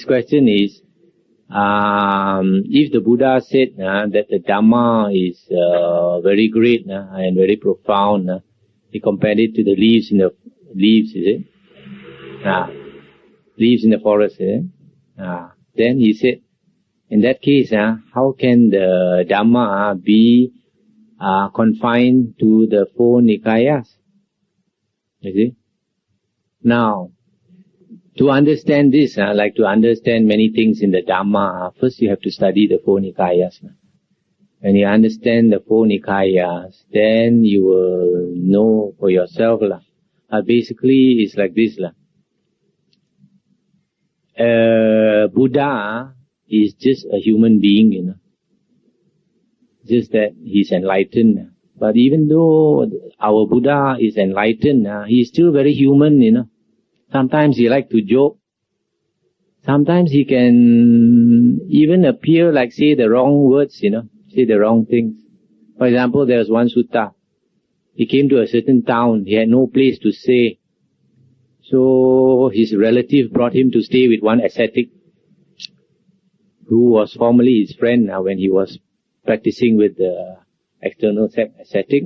his question is, if the Buddha said that the Dhamma is very great and very profound, he compared it to the leaves in the leaves, is it? Leaves in the forest, is it? Then he said, in that case, how can the Dhamma be confined to the 4 Nikayas? You see? Now, to understand this, like to understand many things in the Dhamma, first you have to study the 4 Nikayas. When you understand the 4 Nikayas, then you will know for yourself. Basically, it's like this. Buddha is just a human being, just that he's enlightened. But even though our Buddha is enlightened, he's still very human, Sometimes he like to joke. Sometimes he can even appear like say the wrong words, say the wrong things. For example, there was one sutta. He came to a certain town. He had no place to stay. So his relative brought him to stay with one ascetic who was formerly his friend when he was practicing with the external ascetic.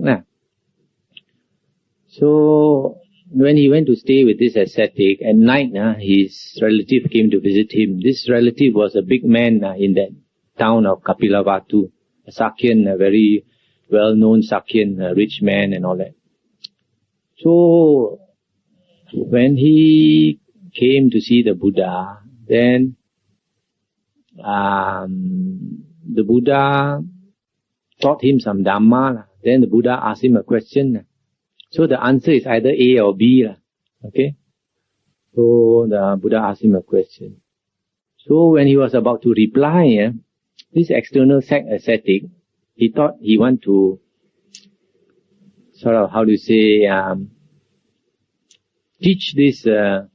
So when he went to stay with this ascetic, at night his relative came to visit him. This relative was a big man in that town of Kapilavatthu, a Sakyan, a very well-known Sakyan, a rich man and all that. So when he came to see the Buddha, then the Buddha taught him some Dhamma. Then the Buddha asked him a question. So the answer is either A or B. Okay? So the Buddha asked him a question. So when he was about to reply, this external ascetic, he thought he want to sort of, teach this, the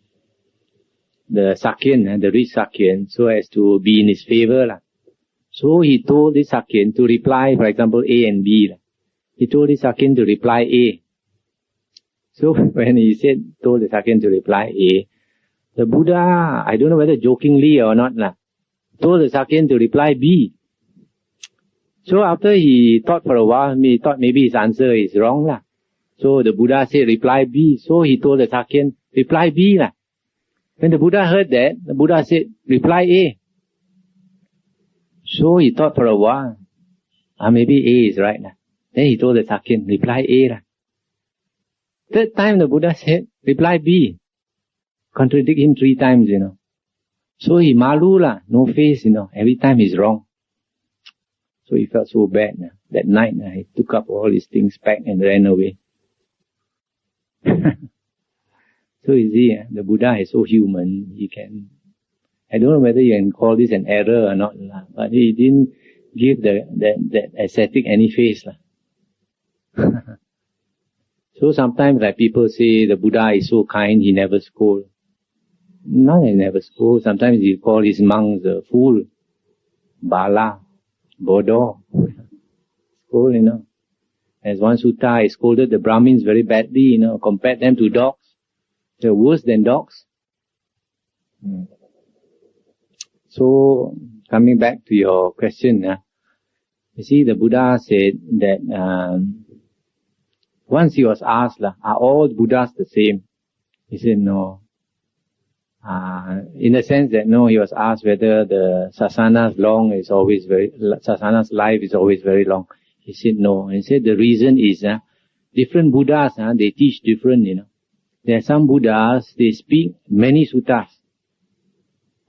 Sakyan, the rich Sakyan, so as to be in his favor. So he told this Sakyan to reply, for example, A and B. He told this Sakyan to reply A. So when he told the Sakyan to reply A, the Buddha, I don't know whether jokingly or not, told the Sakyan to reply B. So after he thought for a while, he thought maybe his answer is wrong. So the Buddha said reply B. So he told the Sakyan, reply B. When the Buddha heard that, the Buddha said, reply A. So he thought for a while, maybe A is right. Then he told the Sakyan, reply A. Third time the Buddha said, reply B. Contradict him 3 times, So he malu, no face, every time he's wrong. So he felt so bad. That night, he took up all his things, packed and ran away. So you see, the Buddha is so human, he can, I don't know whether you can call this an error or not, but he didn't give that ascetic any face. So sometimes like people say the Buddha is so kind, he never scold. No, he never scold. Sometimes he call his monks a fool, bala, bodo, scold, As one sutta, he scolded the Brahmins very badly, compared them to dogs. They're worse than dogs. So, coming back to your question, you see, the Buddha said that once he was asked, are all Buddhas the same? He said no. In the sense that no, he was asked whether the sasana's life is always very long. He said no. He said the reason is different Buddhas, they teach different, There are some Buddhas, they speak many suttas.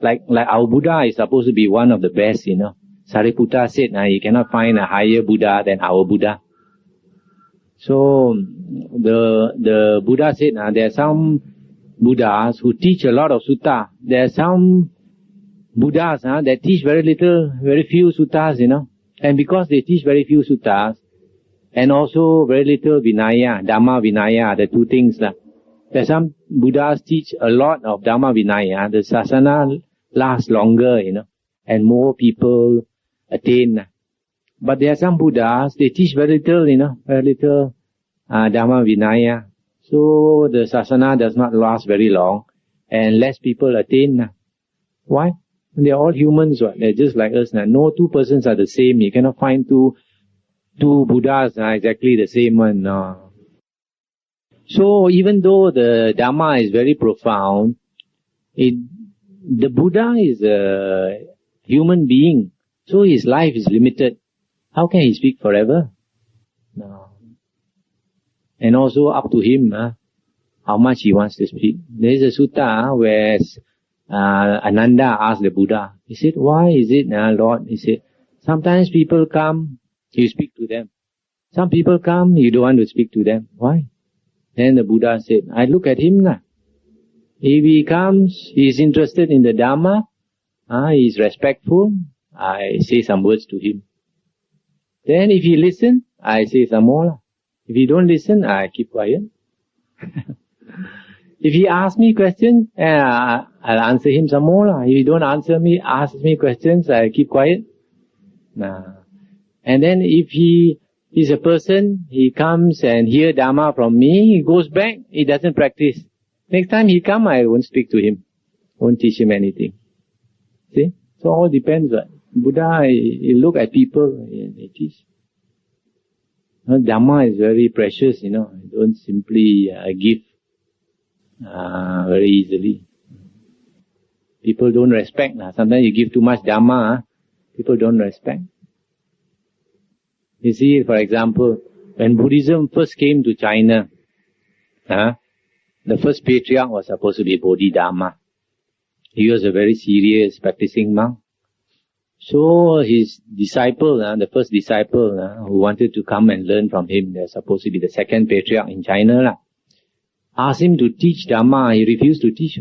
Like our Buddha is supposed to be one of the best, Sariputta said, you cannot find a higher Buddha than our Buddha. So, the Buddha said, there are some Buddhas who teach a lot of sutta. There are some Buddhas that teach very few suttas, And because they teach very few suttas, and also very little Vinaya, Dhamma Vinaya, the 2 things. There are some Buddhas teach a lot of Dhamma Vinaya. The sasana lasts longer, and more people attain. But there are some Buddhas, they teach very little, Dhamma Vinaya. So the sasana does not last very long, and less people attain. Why? They're all humans, right? They're just like us. No two persons are the same. You cannot find two Buddhas exactly the same one. No. So even though the Dhamma is very profound, the Buddha is a human being, so his life is limited. How can he speak forever? No. And also up to him how much he wants to speak. There is a sutta where Ananda asked the Buddha, he said, why is it, Lord? He said, sometimes people come, you speak to them. Some people come, you don't want to speak to them. Why? Then the Buddha said, I look at him now. If he comes, he is interested in the Dhamma, he is respectful, I say some words to him. Then if he listens, I say some more. If he don't listen, I keep quiet. If he asks me questions, I'll answer him some more. If he don't ask me questions, I keep quiet. And then if he is a person, he comes and hear Dhamma from me, he goes back, he doesn't practice. Next time he come, I won't speak to him, won't teach him anything. See? So all depends. Buddha, he look at people and he teach. Dhamma is very precious, don't simply give very easily. People don't respect. Sometimes you give too much Dhamma, people don't respect. You see, for example, when Buddhism first came to China, the first patriarch was supposed to be Bodhidharma. He was a very serious practicing monk. So his disciple, the first disciple who wanted to come and learn from him, they're supposed to be the second patriarch in China, asked him to teach Dhamma. He refused to teach.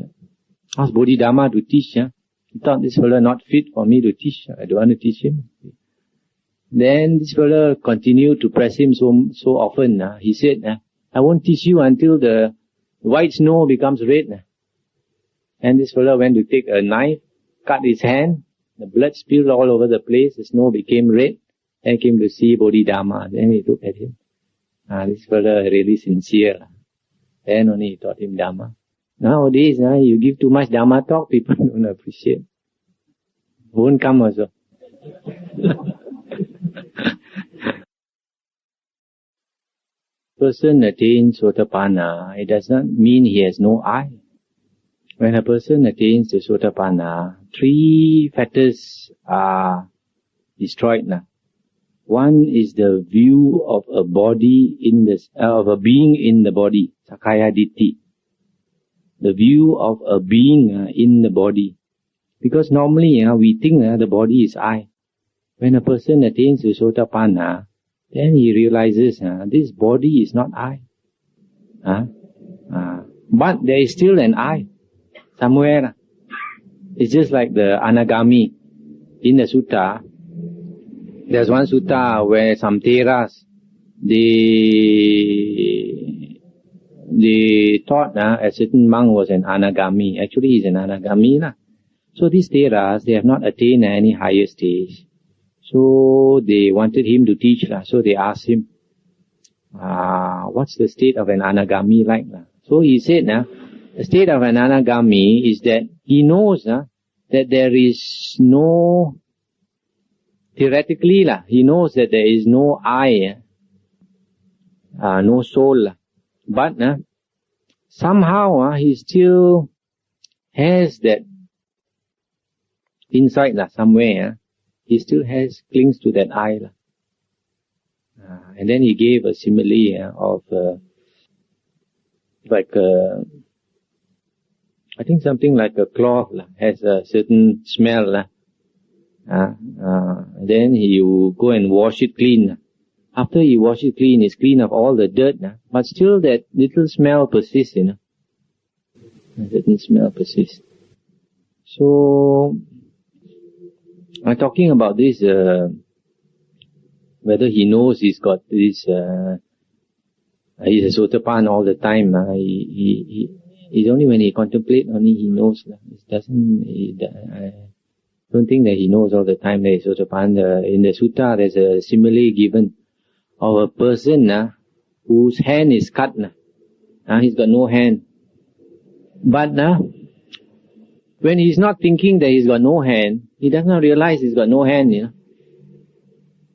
Asked Bodhidharma to teach. He thought, this fellow not fit for me to teach. I don't want to teach him. Then this fellow continued to press him so often. He said, I won't teach you until the white snow becomes red. And this fellow went to take a knife, cut his hand. The blood spilled all over the place. The snow became red. Then came to see Bodhidharma. Then he looked at him. This fellow really sincere. Then only he taught him Dhamma. Nowadays, you give too much Dhamma talk, people don't appreciate. Won't come also. Person attains Sotapanna, it does not mean he has no eye. When a person attains the Sotapanna, 3 fetters are destroyed now. One is the view of a body of a being in the body, Sakaya Ditti. The view of a being in the body. Because normally we think the body is I. When a person attains the Sotapanna, then he realizes this body is not I. But there is still an I somewhere. It's just like the Anagami in the sutta. There's one sutta where some Theras, they thought a certain monk was an Anagami. Actually, he's an Anagami. So these Theras, they have not attained any higher stage. So they wanted him to teach. So they asked him, what's the state of an Anagami like? So he said, the state of an Anagami is that he knows that there is no, theoretically, he knows that there is no I, no soul. But somehow he still has that inside somewhere. He still clings to that I. And then he gave a simile of I think something like a cloth has a certain smell. Then he will go and wash it clean. After he wash it clean, it's clean of all the dirt. But still that little smell persists. That little smell persists. So, I'm talking about this, whether he knows he's got this, he's a Sotapanna all the time. It's only when he contemplates, only he knows. I don't think that he knows all the time that he's Sotapanna. In the sutta, there's a simile given of a person whose hand is cut. He's got no hand. But When he's not thinking that he's got no hand, he does not realize he's got no hand, you know.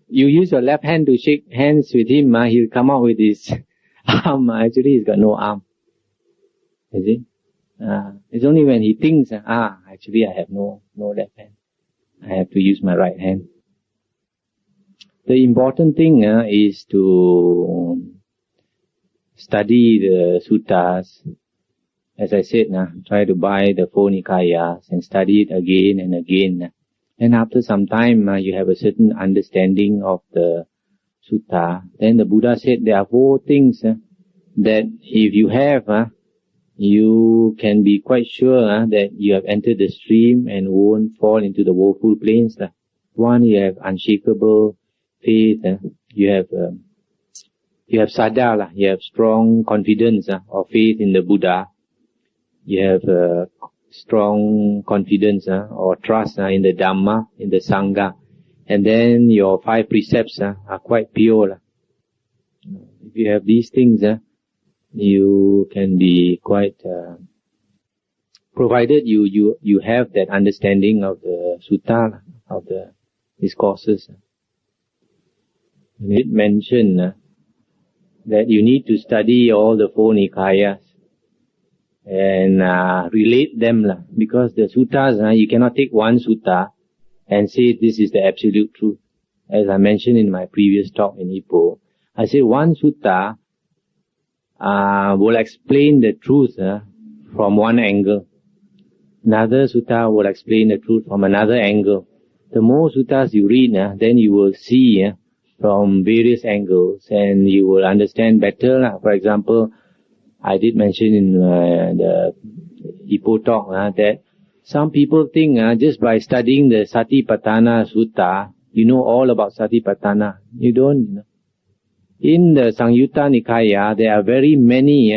You use your left hand to shake hands with him, he'll come out with his arm. Actually, he's got no arm. You see? It's only when he thinks, actually I have no left hand. I have to use my right hand. The important thing is to study the suttas. As I said, try to buy the 4 Nikayas and study it again and again. And after some time, you have a certain understanding of the sutta. Then the Buddha said there are 4 things that if you have, you can be quite sure that you have entered the stream and won't fall into the woeful plains. One, you have unshakable faith. You have saddha. You have strong confidence or faith in the Buddha. You have strong confidence or trust in the Dhamma, in the Sangha. And then your 5 precepts are quite pure. If you have these things, you can be quite, provided you have that understanding of the sutta, of the discourses. It mentioned that you need to study all the 4 Nikayas and relate them, because the suttas, you cannot take one sutta and say this is the absolute truth. As I mentioned in my previous talk in Ipoh, I said one sutta will explain the truth from one angle. Another sutta will explain the truth from another angle. The more suttas you read, then you will see from various angles and you will understand better. For example, I did mention in the Ipoh talk that some people think just by studying the Satipatthana Sutta, you know all about Satipatthana. You don't. In the Sangyutta Nikaya, there are very many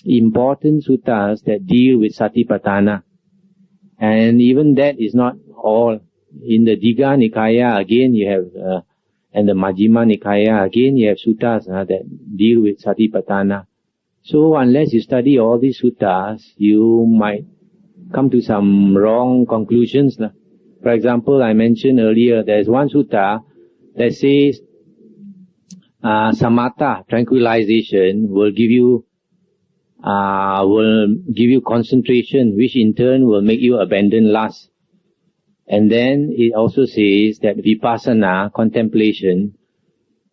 important suttas that deal with Satipatthana. And even that is not all. In the Digha Nikaya, again you have, and the Majjhima Nikaya, again you have suttas that deal with Satipatthana. So unless you study all these suttas, you might come to some wrong conclusions. For example, I mentioned earlier, there is one sutta that says, Samatha, tranquilization, will give you concentration, which in turn will make you abandon lust. And then it also says that Vipassana, contemplation,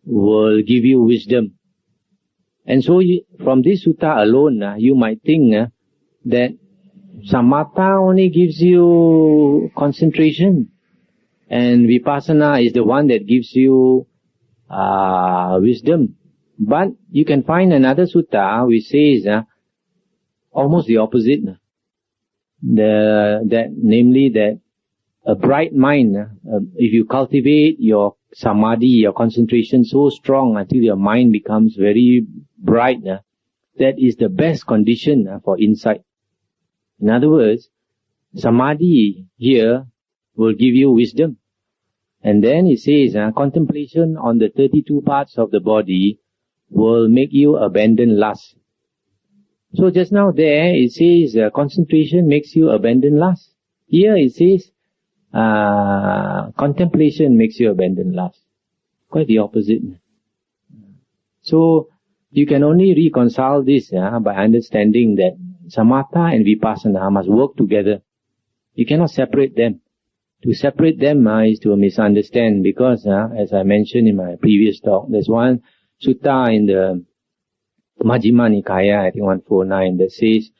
will give you wisdom. And so from this sutta alone, you might think that Samatha only gives you concentration, and Vipassana is the one that gives you wisdom. But you can find another sutta which says almost the opposite. Namely that a bright mind, if you cultivate your samadhi, your concentration so strong until your mind becomes very bright, that is the best condition for insight. In other words, samadhi here will give you wisdom. And then it says, contemplation on the 32 parts of the body will make you abandon lust. So just now there it says, concentration makes you abandon lust. Here it says, contemplation makes you abandon lust. Quite the opposite. So you can only reconcile this by understanding that Samatha and Vipassana must work together. You cannot separate them. To separate them is to misunderstand, because as I mentioned in my previous talk, there's one sutta in the Majjhima Nikaya, I think 149, that says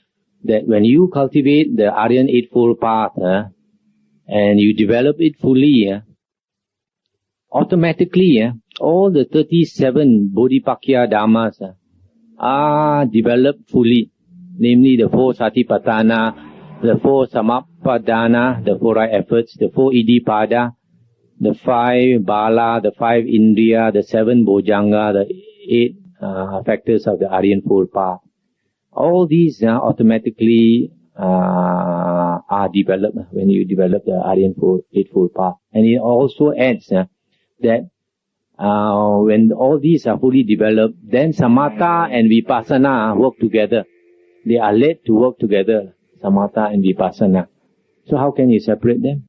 that when you cultivate the Aryan Eightfold Path and you develop it fully, automatically all the 37 Bodhipakya Dhammas are developed fully, namely the 4 Satipatthana, the 4 Samappadana, the 4 right efforts, the 4 Iddhipada, the 5 Bala, the 5 Indriya, the 7 Bojjhanga, the 8 factors of the Aryan Fold Path. All these automatically are developed when you develop the Aryan Eightfold Path. And it also adds that when all these are fully developed, then Samatha and Vipassana work together. They are led to work together, Samatha and Vipassana. So how can you separate them?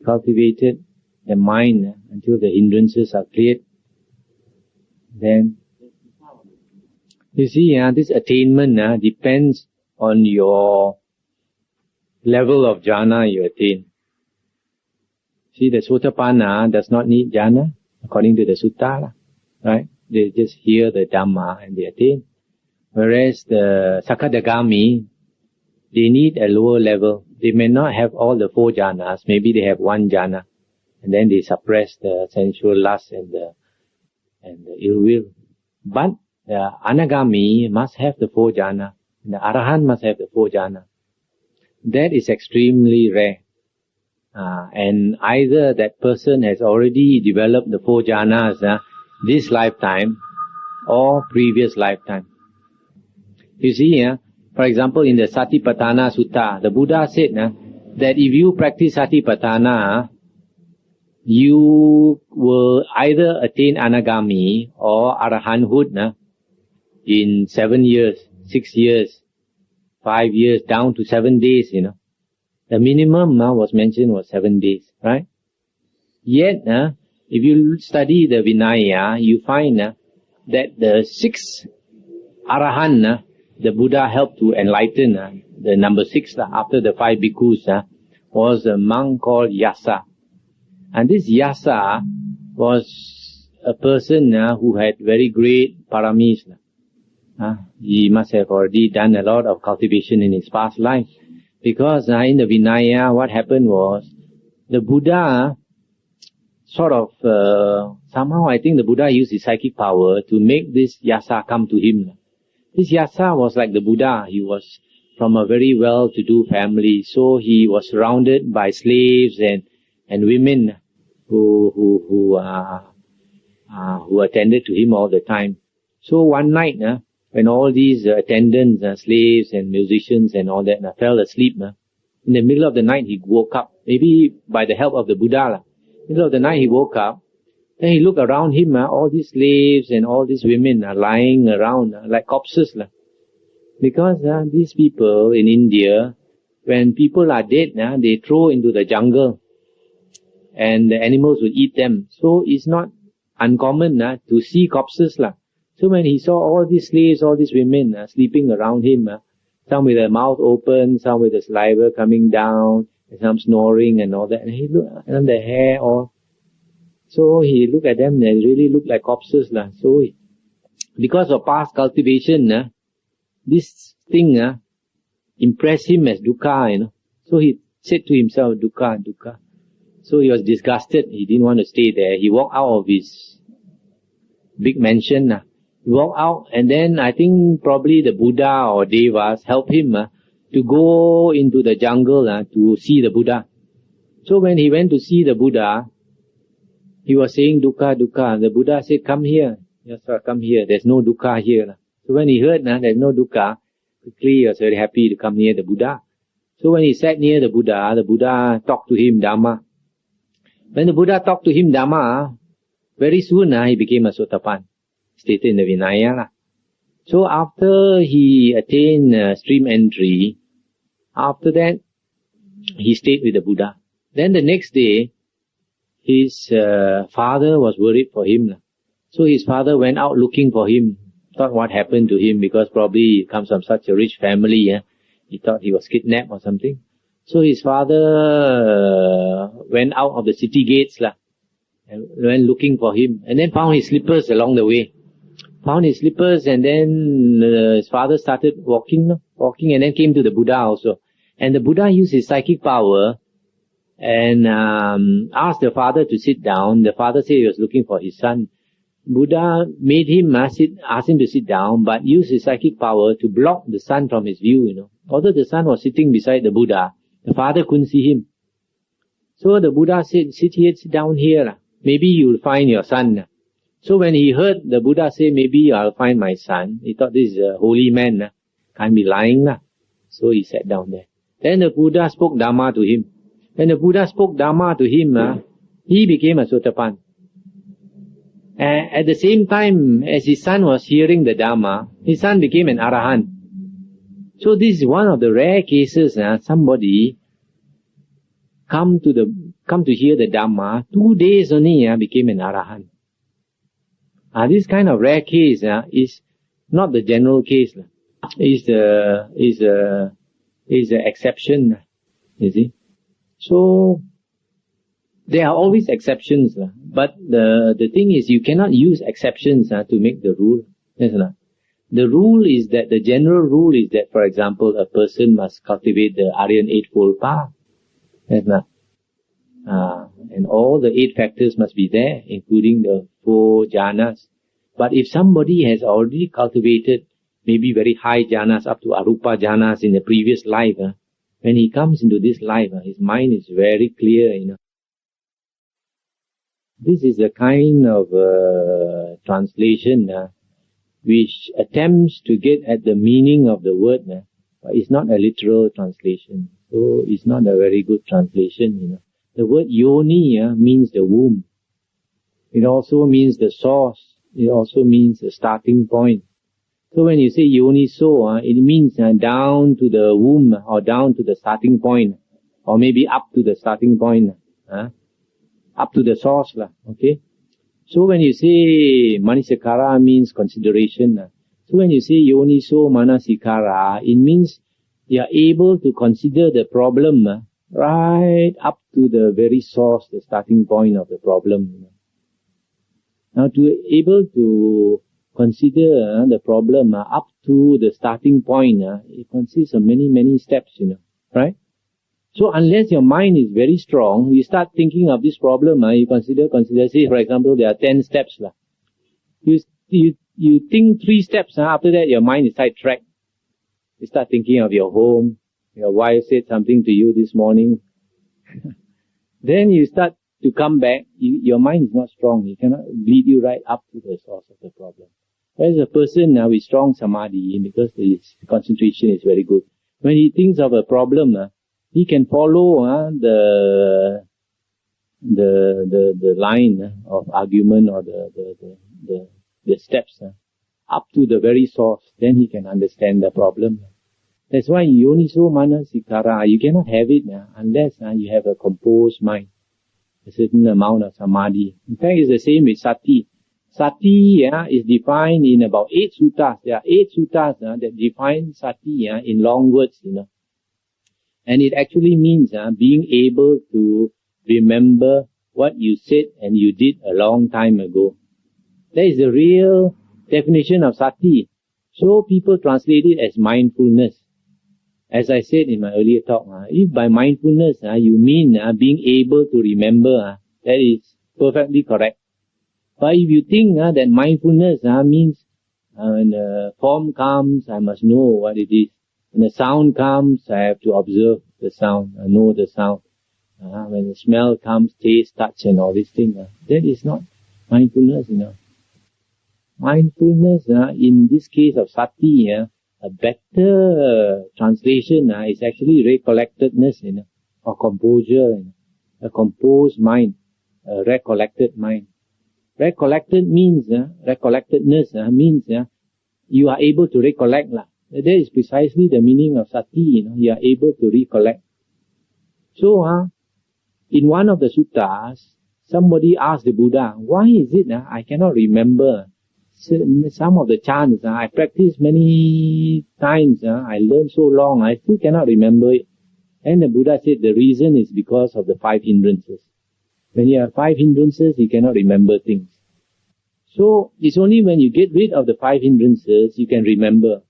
Cultivated the mind until the hindrances are cleared. Then, you see, this attainment depends on your level of jhana you attain. See, the Sotapanna does not need jhana, according to the sutta, right? They just hear the Dhamma and they attain. Whereas the Sakadagami, they need a lower level. They may not have all the 4 jhanas. Maybe they have 1 jhana, and then they suppress the sensual lust and the ill will. But the Anagami must have the 4 jhana, and the Arahant must have the 4 jhana. That is extremely rare. And either that person has already developed the 4 jhanas this lifetime or previous lifetime. You see, for example, in the Satipatthana Sutta, the Buddha said that if you practice Satipatthana, you will either attain Anagami or Arahanthood in 7 years, 6 years, 5 years, down to 7 days, The minimum was mentioned was 7 days, right? Yet, if you study the Vinaya, you find that the 6 Arahant, the Buddha helped to enlighten, the number 6 after the 5 bhikkhus, was a monk called Yasa. And this Yasa was a person who had very great paramis. He must have already done a lot of cultivation in his past life. Because in the Vinaya, what happened was, the Buddha somehow I think the Buddha used his psychic power to make this Yasa come to him. This Yasa was like the Buddha. He was from a very well-to-do family, so he was surrounded by slaves and women who attended to him all the time. So one night, when all these attendants, slaves and musicians and all that fell asleep, in the middle of the night he woke up, maybe by the help of the Buddha. Middle of the night he woke up, then he looked around him, all these slaves and all these women are lying around like corpses. Because these people in India, when people are dead, they throw into the jungle and the animals will eat them. So it's not uncommon to see corpses. So when he saw all these slaves, all these women sleeping around him, some with their mouth open, some with the saliva coming down, and some snoring and all that, and he looked at the hair all. So he looked at them, they really looked like corpses. So because of past cultivation, this thing impressed him as dukkha, So he said to himself, dukkha, dukkha. So he was disgusted, he didn't want to stay there. He walked out of his big mansion. He walked out, and then I think probably the Buddha or Devas helped him to go into the jungle to see the Buddha. So when he went to see the Buddha, he was saying dukkha, dukkha. The Buddha said, come here. Yes, sir, come here. There's no dukkha here. So when he heard there's no dukkha, quickly he was very happy to come near the Buddha. So when he sat near the Buddha talked to him Dhamma. When the Buddha talked to him Dhamma, very soon he became a Sotapan, stated in the Vinaya. So after he attained stream entry, after that he stayed with the Buddha. Then the next day, his father was worried for him. So his father went out looking for him, thought what happened to him, because probably he comes from such a rich family. He thought he was kidnapped or something. So his father went out of the city gates and went looking for him, and then found his slippers along the way. Found his slippers, and then his father started walking, and then came to the Buddha also. And the Buddha used his psychic power and asked the father to sit down. The father said he was looking for his son. Buddha made him asked him to sit down, but used his psychic power to block the son from his view. Although the son was sitting beside the Buddha, the father couldn't see him. So the Buddha said, sit here, sit down here. Maybe you'll find your son. So when he heard the Buddha say, maybe I'll find my son, he thought this is a holy man, can't be lying. So he sat down there. Then the Buddha spoke Dhamma to him. When the Buddha spoke Dhamma to him, he became a Sotapan. At the same time, as his son was hearing the Dhamma, his son became an Arahant. So this is one of the rare cases. Somebody come to hear the Dhamma, 2 days only became an Arahant. This kind of rare case is not the general case. Is the exception. You see. So there are always exceptions, but the thing is, you cannot use exceptions to make the rule. Yes, the rule is that, the general rule is that, for example, a person must cultivate the Aryan Eightfold Path. Yes, and all the 8 factors must be there, including the 4 jhanas. But if somebody has already cultivated maybe very high jhanas, up to arupa jhanas in the previous life, when he comes into this life, his mind is very clear, This is a kind of translation which attempts to get at the meaning of the word, but it's not a literal translation. So it's not a very good translation, The word yoni means the womb. It also means the source. It also means the starting point. So when you say yoni so, it means down to the womb, or down to the starting point, or maybe up to the starting point, up to the source, okay? So when you say manasikara means consideration, so when you say yoniso manasikara, it means you are able to consider the problem right up to the very source, the starting point of the problem. Now, to be able to consider the problem up to the starting point, it consists of many, many steps, right? So unless your mind is very strong, you start thinking of this problem, you consider, say for example, there are 10 steps. You think 3 steps, after that your mind is sidetracked. You start thinking of your home, your wife said something to you this morning. Then you start to come back, your mind is not strong, it cannot lead you right up to the source of the problem. Whereas a person with strong samadhi, because his concentration is very good, when he thinks of a problem, he can follow the line of argument, or the steps up to the very source. Then he can understand the problem. That's why yoniso manasikara, you cannot have it unless you have a composed mind, a certain amount of samadhi. In fact, it's the same with sati. Sati is defined in about 8 suttas. There are 8 suttas that define sati in long words, And it actually means being able to remember what you said and you did a long time ago. That is the real definition of sati. So people translate it as mindfulness. As I said in my earlier talk, if by mindfulness you mean being able to remember, that is perfectly correct. But if you think that mindfulness means when the form comes, I must know what it is. When the sound comes, I have to observe the sound, know the sound. When the smell comes, taste, touch and all these things, that is not mindfulness, Mindfulness, in this case of sati, a better translation is actually recollectedness, or composure, a composed mind, a recollected mind. Recollected means, recollectedness means you are able to recollect. That is precisely the meaning of sati, you are able to recollect. So, in one of the suttas, somebody asked the Buddha, why is it I cannot remember some of the chants? I practiced many times, I learned so long, I still cannot remember it. And the Buddha said the reason is because of the 5 hindrances. When you have 5 hindrances, you cannot remember things. So, it's only when you get rid of the 5 hindrances, you can remember.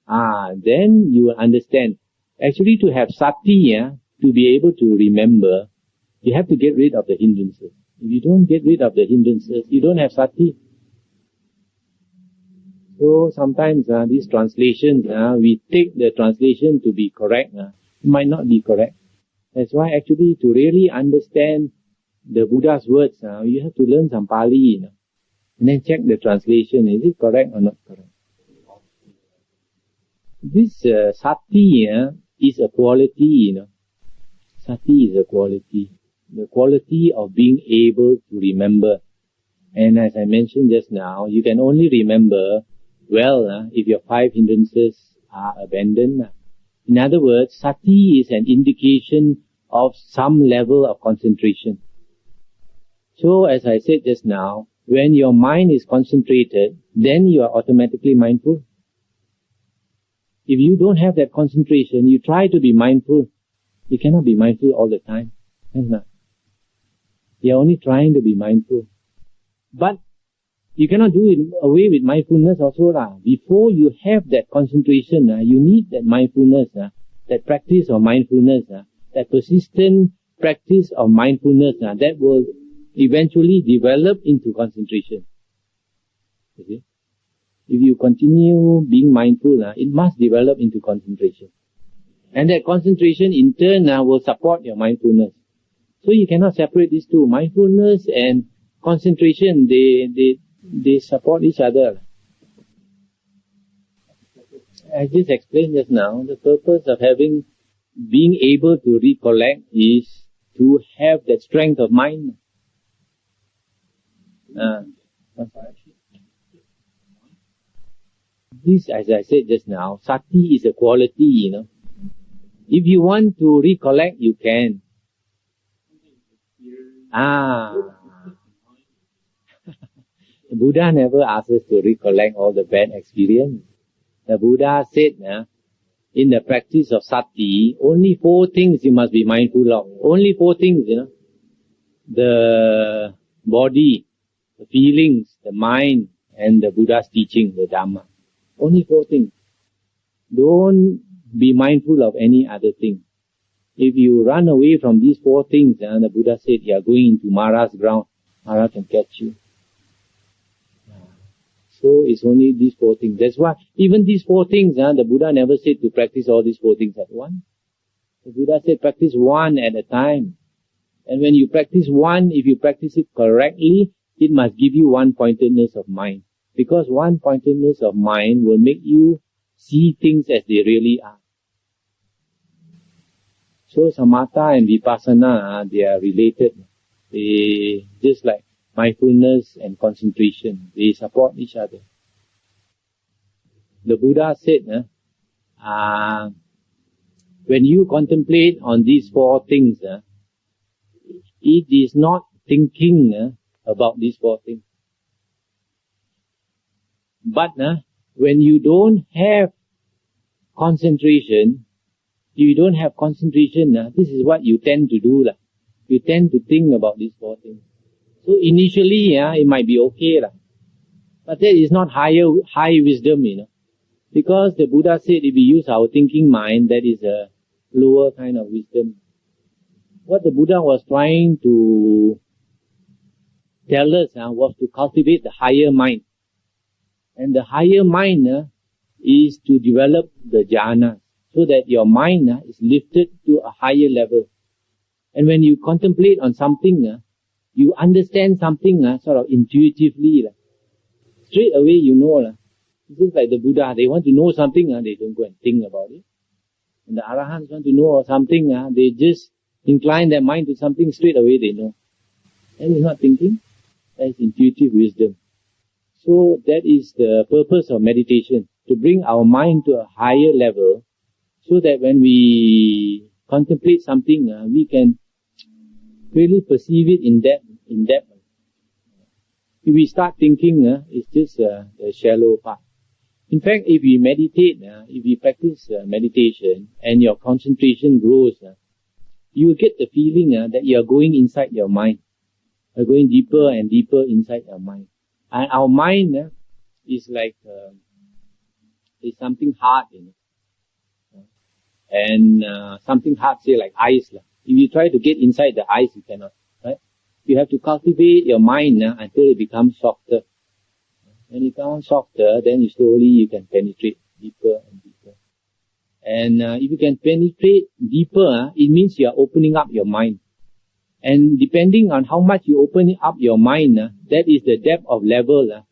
Then you will understand. Actually, to have sati, to be able to remember, you have to get rid of the hindrances. If you don't get rid of the hindrances, you don't have sati. So sometimes these translations, we take the translation to be correct. It might not be correct. That's why actually to really understand the Buddha's words, you have to learn some Pali, and then check the translation. Is it correct or not correct? This sati is a quality, Sati is a quality. The quality of being able to remember. And as I mentioned just now, you can only remember well if your 5 hindrances are abandoned. In other words, sati is an indication of some level of concentration. So, as I said just now, when your mind is concentrated, then you are automatically mindful. If you don't have that concentration, you try to be mindful, you cannot be mindful all the time. You're only trying to be mindful. But you cannot do it away with mindfulness also. Before you have that concentration, you need that mindfulness, that practice of mindfulness, that persistent practice of mindfulness that will eventually develop into concentration. You see? If you continue being mindful, it must develop into concentration. And that concentration in turn will support your mindfulness. So you cannot separate these two. Mindfulness and concentration, they support each other. I just explained just now, the purpose of being able to recollect is to have that strength of mind. This, as I said just now, sati is a quality, If you want to recollect, you can. The Buddha never asked us to recollect all the bad experience. The Buddha said, in the practice of sati, only 4 things you must be mindful of. Only 4 things, The body, the feelings, the mind, and the Buddha's teaching, the Dhamma. Only 4 things. Don't be mindful of any other thing. If you run away from these 4 things, the Buddha said, you are going into Mara's ground. Mara can catch you. So it's only these 4 things. That's why even these 4 things, the Buddha never said to practice all these 4 things at once. The Buddha said practice one at a time. And when you practice one, if you practice it correctly, it must give you one-pointedness of mind. Because one-pointedness of mind will make you see things as they really are. So Samatha and Vipassana, they are related. They, just like mindfulness and concentration, they support each other. The Buddha said, when you contemplate on these 4 things, it is not thinking about these 4 things. But when you don't have concentration, this is what you tend to do. You tend to think about these 4 things. So initially, it might be okay. But that is not high wisdom, Because the Buddha said if we use our thinking mind, that is a lower kind of wisdom. What the Buddha was trying to tell us was to cultivate the higher mind. And the higher mind is to develop the jhana, so that your mind is lifted to a higher level. And when you contemplate on something, you understand something sort of intuitively. Straight away you know. It's just like the Buddha, they want to know something, they don't go and think about it. And the Arahants want to know something, they just incline their mind to something, straight away they know. That is not thinking, that is intuitive wisdom. So that is the purpose of meditation, to bring our mind to a higher level, so that when we contemplate something, we can really perceive it in depth. If we start thinking, it's just the shallow part. In fact, if we meditate, if we practice meditation and your concentration grows, you will get the feeling that you are going inside your mind. You are going deeper and deeper inside your mind. And our mind is like is something hard, And something hard, say like ice. If you try to get inside the ice, you cannot. Right? You have to cultivate your mind until it becomes softer. When it becomes softer, then slowly you can penetrate deeper and deeper. And if you can penetrate deeper, it means you are opening up your mind. And depending on how much you open up your mind, that is the depth of level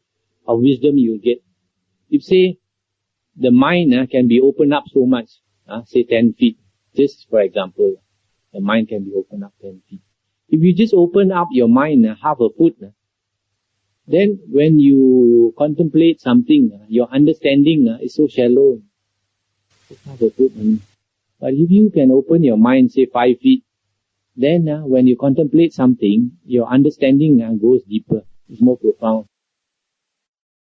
of wisdom you will get. If say the mind can be opened up so much, say 10 feet, just for example, the mind can be opened up 10 feet. If you just open up your mind half a foot, then when you contemplate something, your understanding is so shallow. half a foot only. But if you can open your mind, say 5 feet, then when you contemplate something, your understanding goes deeper. It's more profound.